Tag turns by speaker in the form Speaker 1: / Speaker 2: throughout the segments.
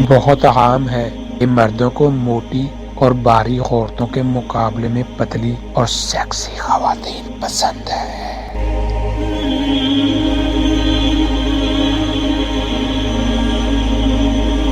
Speaker 1: بہت عام ہے کہ مردوں کو موٹی اور باریک عورتوں کے مقابلے میں پتلی اور سیکسی خواتین پسند ہے۔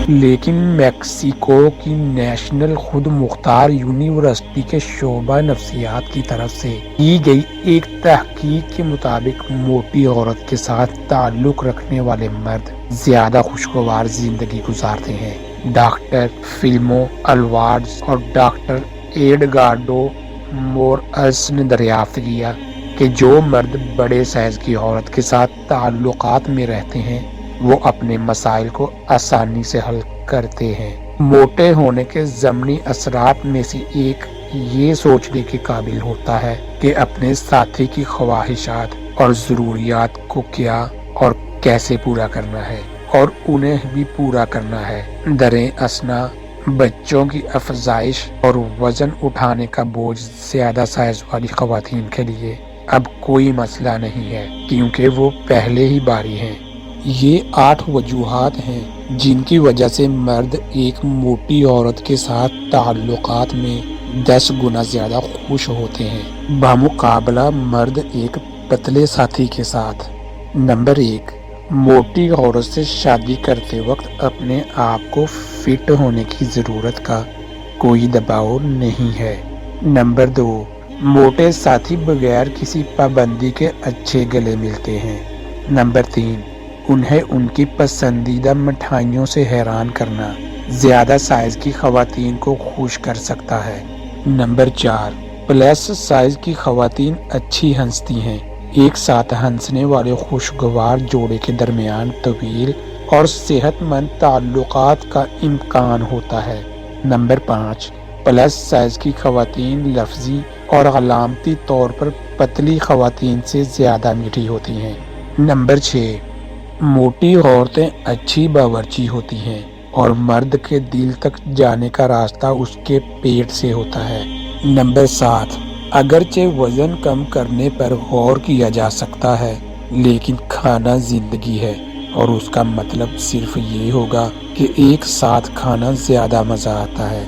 Speaker 1: لیکن میکسیکو کی نیشنل خود مختار یونیورسٹی کے شعبہ نفسیات کی طرف سے کی گئی ایک تحقیق کے مطابق موٹی عورت کے ساتھ تعلق رکھنے والے مرد زیادہ خوشگوار زندگی گزارتے ہیں۔ ڈاکٹر فلمو الواڈز اور ڈاکٹر ایڈگارڈو مورئس نے دریافت کیا کہ جو مرد بڑے سائز کی عورت کے ساتھ تعلقات میں رہتے ہیں وہ اپنے مسائل کو آسانی سے حل کرتے ہیں۔ موٹے ہونے کے ضمنی اثرات میں سے ایک یہ سوچنے کے قابل ہوتا ہے کہ اپنے ساتھی کی خواہشات اور ضروریات کو کیا اور کیسے پورا کرنا ہے اور انہیں بھی پورا کرنا ہے۔ دریں اثنا بچوں کی افزائش اور وزن اٹھانے کا بوجھ زیادہ سائز والی خواتین کے لیے اب کوئی مسئلہ نہیں ہے کیونکہ وہ پہلے ہی باری ہیں۔ یہ 8 وجوہات ہیں جن کی وجہ سے مرد ایک موٹی عورت کے ساتھ تعلقات میں 10 گنا زیادہ خوش ہوتے ہیں بمقابلہ مرد ایک پتلے ساتھی کے ساتھ۔ نمبر 1، موٹی عورت سے شادی کرتے وقت اپنے آپ کو فٹ ہونے کی ضرورت کا کوئی دباؤ نہیں ہے۔ نمبر 2، موٹے ساتھی بغیر کسی پابندی کے اچھے گلے ملتے ہیں۔ نمبر 3، انہیں ان کی پسندیدہ مٹھائیوں سے حیران کرنا زیادہ سائز کی خواتین کو خوش کر سکتا ہے۔ نمبر 4، پلس سائز کی خواتین اچھی ہنستی ہیں۔ ایک ساتھ ہنسنے والے خوشگوار جوڑے کے درمیان طویل اور صحت مند تعلقات کا امکان ہوتا ہے۔ نمبر 5، پلس سائز کی خواتین لفظی اور علامتی طور پر پتلی خواتین سے زیادہ میٹھی ہوتی ہیں۔ نمبر 6، موٹی عورتیں اچھی باورچی ہوتی ہیں اور مرد کے دل تک جانے کا راستہ اس کے پیٹ سے ہوتا ہے۔ نمبر 7، اگرچہ وزن کم کرنے پر غور کیا جا سکتا ہے لیکن کھانا زندگی ہے اور اس کا مطلب صرف یہ ہوگا کہ ایک ساتھ کھانا زیادہ مزہ آتا ہے۔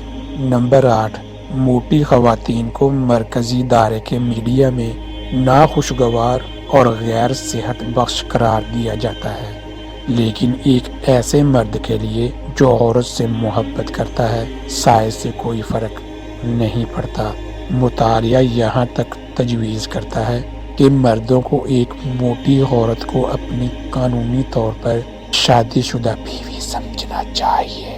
Speaker 1: نمبر 8، موٹی خواتین کو مرکزی دائرے کے میڈیا میں ناخوشگوار اور غیر صحت بخش قرار دیا جاتا ہے، لیکن ایک ایسے مرد کے لیے جو عورت سے محبت کرتا ہے سائز سے کوئی فرق نہیں پڑتا۔ مطالعہ یہاں تک تجویز کرتا ہے کہ مردوں کو ایک موٹی عورت کو اپنی قانونی طور پر شادی شدہ بیوی سمجھنا چاہیے۔